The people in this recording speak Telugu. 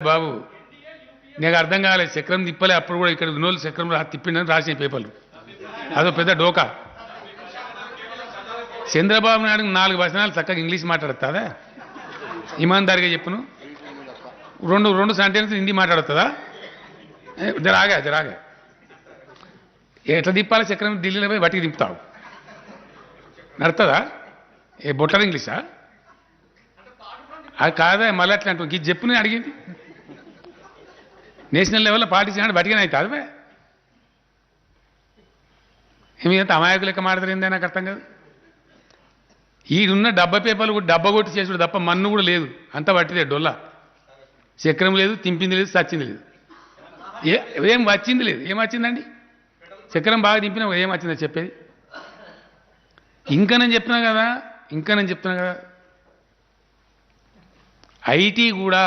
బాబు నీకు అర్థం కాలేదు. చక్రం తిప్పలే అప్పుడు కూడా ఇక్కడ వినోలు చక్రం తిప్పిండని రాసిన పేపర్లు. అదో పెద్ద డోకా. చంద్రబాబు నాయుడు 4 వచనాలు చక్కగా ఇంగ్లీష్ మాట్లాడుతుందా? ఇమాందారిగా చెప్పును. రెండు సెంటెన్స్ హిందీ మాట్లాడుతుందా? జరాగా ఎట్లా తిప్పాలి చక్రం? ఢిల్లీలో పోయి బట్టికి తిప్పుతావు నడుతుందా? ఏ బొట్టల ఇంగ్లీషా? అది కాదా? మళ్ళీ అట్లా అంటూ ఇది చెప్పు. నేను అడిగింది నేషనల్ లెవెల్లో పార్టీస్ బట్టిగానే అవుతుంది. అదే ఏమి ఎంత అమాయకు లెక్క మాట్లాడిందే నాకు అర్థం కాదు. ఈడున్న డబ్బా పేపర్లు కూడా డబ్బా కొట్టి చేసుడు తప్ప మన్ను కూడా లేదు. అంతా పట్టిదే డొల్లా. చక్రం లేదు, తింపింది లేదు, సచ్చింది లేదు, ఏం వచ్చింది లేదు. ఏం వచ్చిందండి? చక్రం బాగా దింపినా ఏం వచ్చిందో చెప్పేది. ఇంకా నేను చెప్తున్నా కదా, ఐటీ కూడా